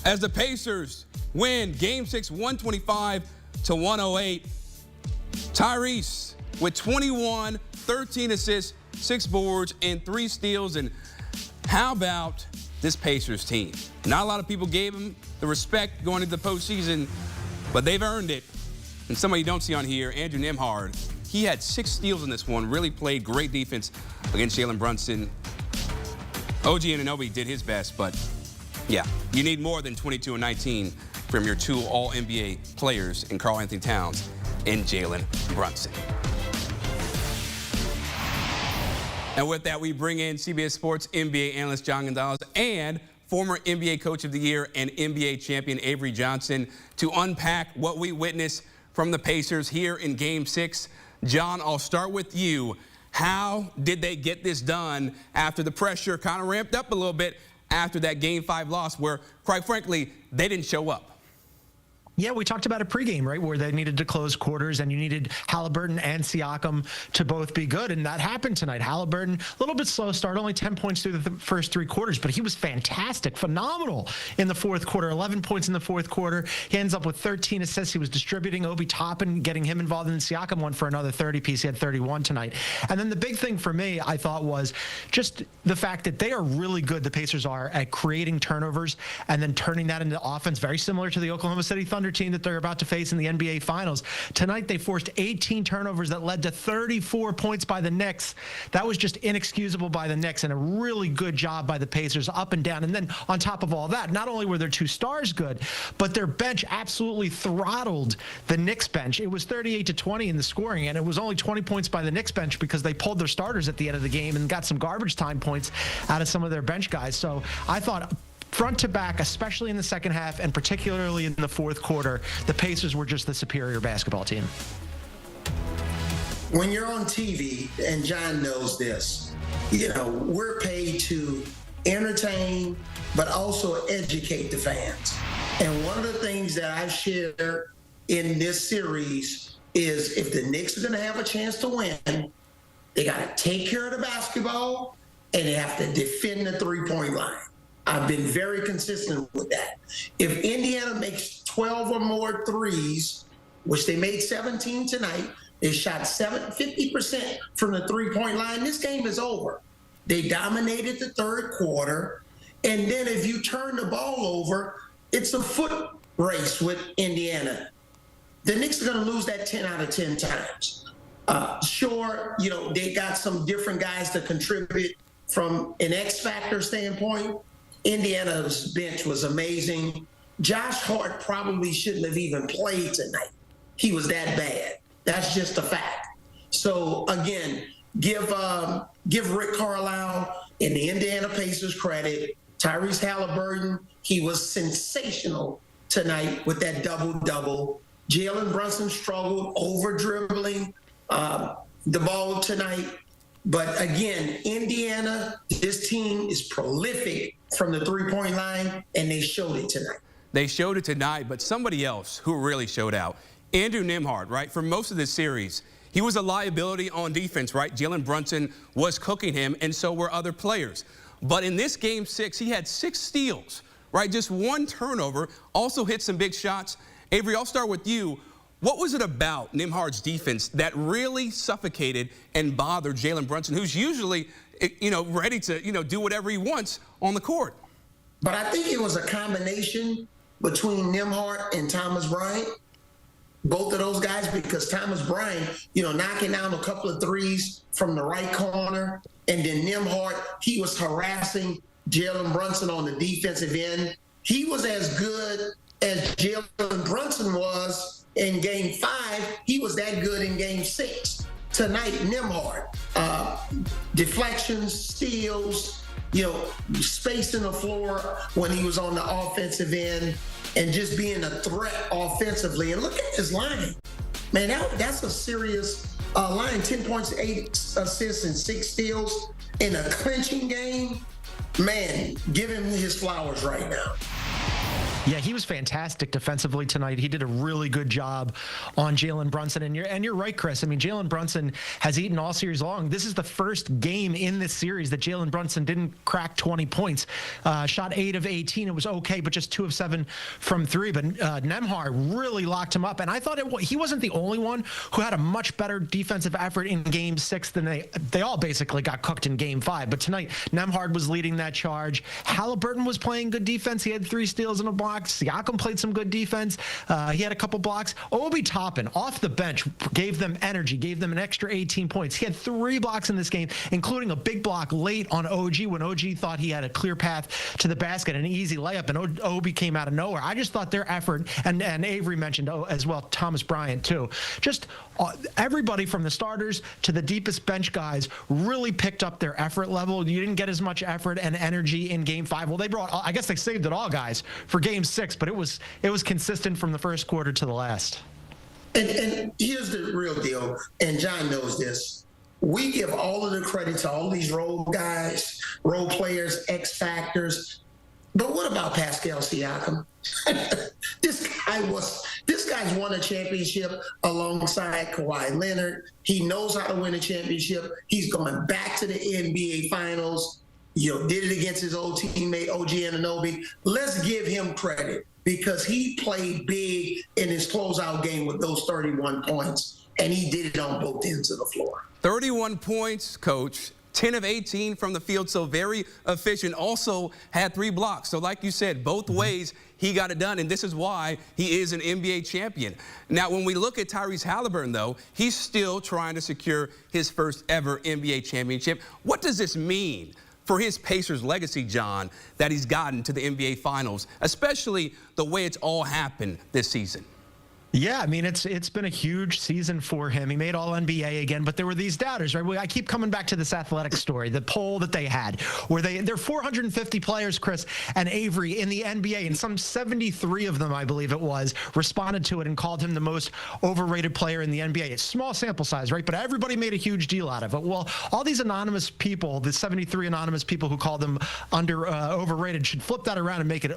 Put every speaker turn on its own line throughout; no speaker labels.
as the Pacers win Game 6, 125-108. Tyrese with 21, 13 assists, 6 boards, and 3 steals. And how about this Pacers team? Not a lot of people gave them the respect going into the postseason, but they've earned it. And somebody you don't see on here, Andrew Nembhard, he had 6 steals in this one, really played great defense against Jalen Brunson. OG Anunoby did his best, but yeah, you need more than 22 and 19 from your 2 All-NBA players in Karl Anthony Towns and Jalen Brunson. And with that, we bring in CBS Sports NBA analyst John Gonzalez and former NBA Coach of the Year and NBA champion Avery Johnson to unpack what we witnessed from the Pacers here in Game 6. John, I'll start with you. How did they get this done after the pressure kind of ramped up a little bit after that Game 5 loss where, quite frankly, they didn't show up?
Yeah, we talked about it pregame, right, where they needed to close quarters and you needed Halliburton and Siakam to both be good, and that happened tonight. Halliburton, a little bit slow start, only 10 points through the first 3 quarters, but he was fantastic, phenomenal in the fourth quarter, 11 points in the fourth quarter. He ends up with 13 assists. He was distributing Obi Toppin, getting him involved, and Siakam went for another 30-piece. He had 31 tonight. And then the big thing for me, I thought, was just the fact that they are really good, the Pacers are, at creating turnovers and then turning that into offense, very similar to the Oklahoma City Thunder team that they're about to face in the NBA Finals. Tonight, they forced 18 turnovers that led to 34 points by the Knicks. That was just inexcusable by the Knicks, and a really good job by the Pacers up and down. And then on top of all that, not only were their 2 stars good, but their bench absolutely throttled the Knicks bench. It was 38-20 in the scoring, and it was only 20 points by the Knicks bench because they pulled their starters at the end of the game and got some garbage time points out of some of their bench guys. So I thought, front to back, especially in the second half and particularly in the fourth quarter, the Pacers were just the superior basketball team.
When you're on TV, and John knows this, we're paid to entertain, but also educate the fans. And one of the things that I've shared in this series is if the Knicks are going to have a chance to win, they got to take care of the basketball and they have to defend the three-point line. I've been very consistent with that. If Indiana makes 12 or more threes, which they made 17 tonight, they shot 50% from the three-point line, this game is over. They dominated the third quarter, and then if you turn the ball over, it's a foot race with Indiana. The Knicks are going to lose that 10 out of 10 times. Sure, they got some different guys to contribute from an X-factor standpoint. Indiana's bench was amazing. Josh Hart probably shouldn't have even played tonight. He was that bad. That's just a fact. So again, give Rick Carlisle and the Indiana Pacers credit. Tyrese Halliburton, he was sensational tonight with that double-double. Jalen Brunson struggled over dribbling the ball tonight. But again, Indiana, this team is prolific from the three-point line, and they showed it tonight.
They showed it tonight, but somebody else who really showed out, Andrew Nembhard, right? For most of this series, he was a liability on defense, right? Jalen Brunson was cooking him, and so were other players. But in this Game 6, he had 6 steals, right? Just 1 turnover, also hit some big shots. Avery, I'll start with you. What was it about Nembhard's defense that really suffocated and bothered Jalen Brunson, who's usually, ready to, do whatever he wants on the court?
But I think it was a combination between Nembhard and Thomas Bryant, both of those guys, because Thomas Bryant, knocking down a couple of threes from the right corner, and then Nembhard, he was harassing Jalen Brunson on the defensive end. He was as good as Jalen Brunson was in Game 5. He was that good in Game 6. Tonight, Nembhard, deflections, steals, spacing the floor when he was on the offensive end and just being a threat offensively. And look at his line. Man, that's a serious line. 10 points, 8 assists, and 6 steals in a clinching game. Man, give him his flowers right now.
Yeah, he was fantastic defensively tonight. He did a really good job on Jalen Brunson. And you're right, Chris. I mean, Jalen Brunson has eaten all series long. This is the first game in this series that Jalen Brunson didn't crack 20 points. Shot 8 of 18. It was okay, but just 2 of 7 from 3. But Nembhard really locked him up. And I thought he wasn't the only one who had a much better defensive effort in Game 6 than they all basically got cooked in Game 5. But tonight, Nembhard was leading that charge. Halliburton was playing good defense. He had 3 steals and a block. Siakam played some good defense. He had a couple blocks. Obi Toppin, off the bench, gave them energy, gave them an extra 18 points. He had 3 blocks in this game, including a big block late on OG when OG thought he had a clear path to the basket, an easy layup, and Obi came out of nowhere. I just thought their effort, and Avery mentioned as well, Thomas Bryant too, just everybody from the starters to the deepest bench guys really picked up their effort level. You didn't get as much effort and energy in Game 5. Well, I guess they saved it all, guys, for Game 6, but it was consistent from the first quarter to the last.
And here's the real deal, and John knows this. We give all of the credit to all these role guys, role players, X factors. But what about Pascal Siakam? This guy's won a championship alongside Kawhi Leonard. He knows how to win a championship. He's going back to the NBA Finals. Did it against his old teammate, OG Anunoby. Let's give him credit because he played big in his closeout game with those 31 points, and he did it on both ends of the floor.
31 points, Coach. 10 of 18 from the field, so very efficient. Also had 3 blocks. So like you said, both ways he got it done, and this is why he is an NBA champion. Now, when we look at Tyrese Halliburton, though, he's still trying to secure his first ever NBA championship. What does this mean for his Pacers legacy, John, that he's gotten to the NBA Finals, especially the way it's all happened this season?
Yeah, I mean, it's been a huge season for him. He made All-NBA again, but there were these doubters, right? I keep coming back to this athletic story, the poll that they had, where there are 450 players, Chris, and Avery in the NBA, and some 73 of them, I believe it was, responded to it and called him the most overrated player in the NBA. It's small sample size, right? But everybody made a huge deal out of it. Well, all these anonymous people, the 73 anonymous people who called him overrated, should flip that around and make it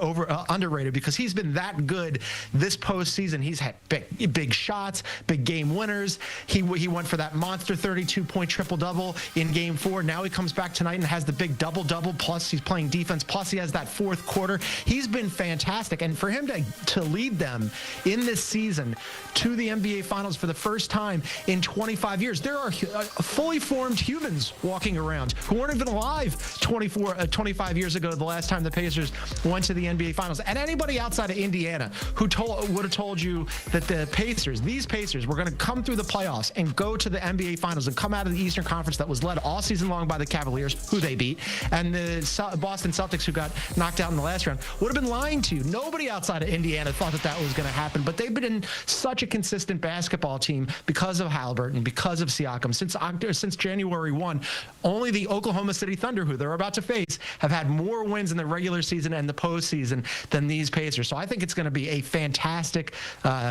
underrated because he's been that good this postseason. He's had big shots, big game winners. He went for that monster 32-point triple-double in Game 4. Now he comes back tonight and has the big double-double, plus he's playing defense, plus he has that fourth quarter. He's been fantastic. And for him to lead them in this season to the NBA Finals for the first time in 25 years, there are fully formed humans walking around who weren't even alive 25 years ago, the last time the Pacers went to the NBA Finals. And anybody outside of Indiana who would have told you that these Pacers were going to come through the playoffs and go to the NBA Finals and come out of the Eastern Conference that was led all season long by the Cavaliers, who they beat, and the Boston Celtics, who got knocked out in the last round, would have been lying to you. Nobody outside of Indiana thought that was going to happen, but they've been such a consistent basketball team because of Halliburton, because of Siakam. Since January 1, only the Oklahoma City Thunder, who they're about to face, have had more wins in the regular season and the postseason than these Pacers. So I think it's going to be a fantastic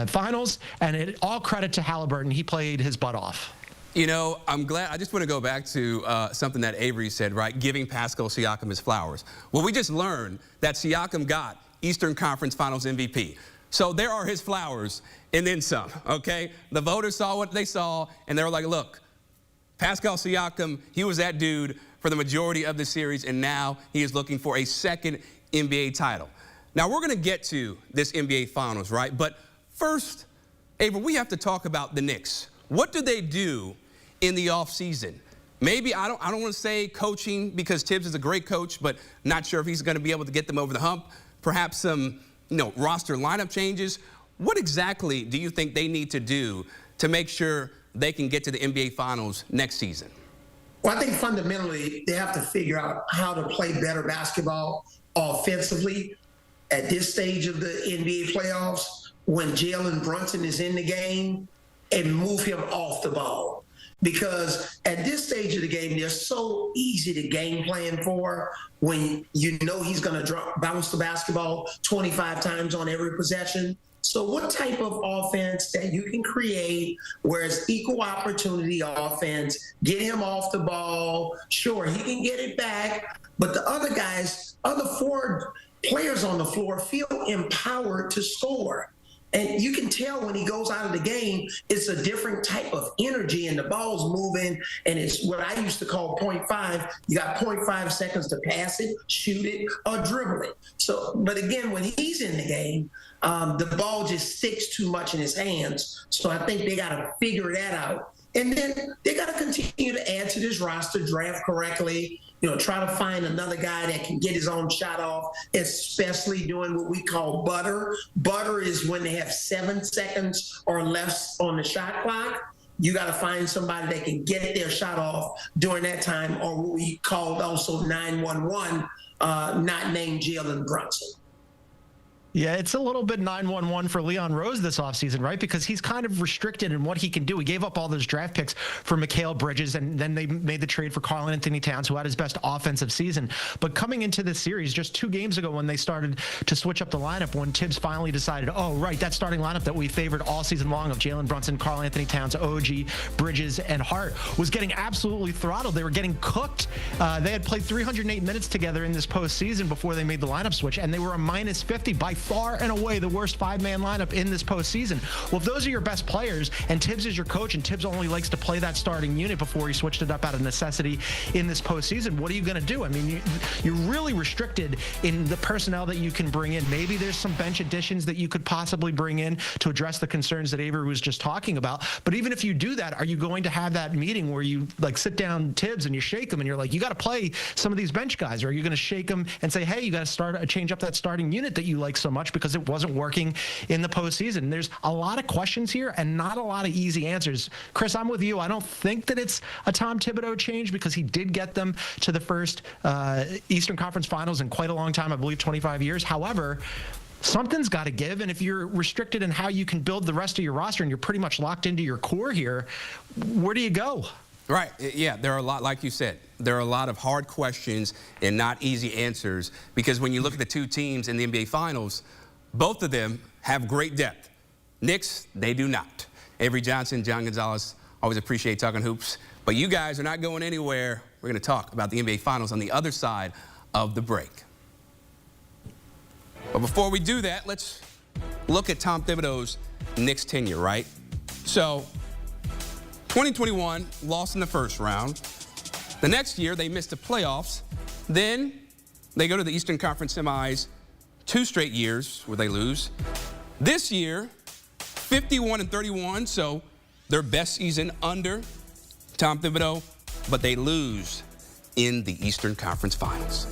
Finals, and all credit to Halliburton. He played his butt off.
I'm glad. I just want to go back to something that Avery said, right? Giving Pascal Siakam his flowers. Well, we just learned that Siakam got Eastern Conference Finals MVP. So there are his flowers and then some, okay? The voters saw what they saw, and they were like, look, Pascal Siakam, he was that dude for the majority of the series, and now he is looking for a second NBA title. Now, we're going to get to this NBA Finals, right? But first, Avery, we have to talk about the Knicks. What do they do in the offseason? Maybe, I don't want to say coaching because Tibbs is a great coach, but not sure if he's going to be able to get them over the hump. Perhaps some, roster lineup changes. What exactly do you think they need to do to make sure they can get to the NBA Finals next season?
Well, I think fundamentally they have to figure out how to play better basketball offensively at this stage of the NBA playoffs when Jalen Brunson is in the game, and move him off the ball. Because at this stage of the game, they're so easy to game plan for when you know he's going to bounce the basketball 25 times on every possession. So what type of offense that you can create where it's equal opportunity offense, get him off the ball. Sure, he can get it back, but the other guys, other four players on the floor feel empowered to score. And you can tell when he goes out of the game, it's a different type of energy and the ball's moving. And it's what I used to call 0.5. You got 0.5 seconds to pass it, shoot it, or dribble it. So, but again, when he's in the game, the ball just sticks too much in his hands. So I think they got to figure that out. And then they got to continue to add to this roster, draft correctly, try to find another guy that can get his own shot off, especially doing what we call butter. Butter is when they have 7 seconds or less on the shot clock. You got to find somebody that can get their shot off during that time, or what we called also 911, not named Jalen Brunson.
Yeah, it's a little bit 911 for Leon Rose this offseason, right? Because he's kind of restricted in what he can do. He gave up all those draft picks for Mikal Bridges, and then they made the trade for Karl-Anthony Towns, who had his best offensive season. But coming into this series, just 2 games ago when they started to switch up the lineup, when Tibbs finally decided, oh, right, that starting lineup that we favored all season long of Jalen Brunson, Karl-Anthony Towns, OG, Bridges, and Hart was getting absolutely throttled. They were getting cooked. They had played 308 minutes together in this postseason before they made the lineup switch, and they were a minus 50 by far and away the worst 5-man lineup in this postseason. Well, if those are your best players and Tibbs is your coach and Tibbs only likes to play that starting unit before he switched it up out of necessity in this postseason, what are you going to do? I mean, you're really restricted in the personnel that you can bring in. Maybe there's some bench additions that you could possibly bring in to address the concerns that Avery was just talking about. But even if you do that, are you going to have that meeting where you sit down Tibbs and you shake him and you're like, you got to play some of these bench guys? Or are you going to shake him and say, hey, you got to change up that starting unit that you like so much because it wasn't working in the postseason? There's a lot of questions here and not a lot of easy answers. Chris, I'm with you. I don't think that it's a Tom Thibodeau change because he did get them to the first Eastern Conference Finals in quite a long time, I believe 25 years. However, something's got to give, and if you're restricted in how you can build the rest of your roster and you're pretty much locked into your core here, where do you go?
Right. Yeah, there are a lot, like you said, there are a lot of hard questions and not easy answers because when you look at the 2 teams in the NBA Finals, both of them have great depth. Knicks, they do not. Avery Johnson, John Gonzalez, always appreciate talking hoops. But you guys are not going anywhere. We're going to talk about the NBA Finals on the other side of the break. But before we do that, let's look at Tom Thibodeau's Knicks tenure, right? So, 2021, lost in the first round. The next year, they missed the playoffs. Then they go to the Eastern Conference semis 2 straight years where they lose. This year, 51-31, so their best season under Tom Thibodeau, but they lose in the Eastern Conference Finals.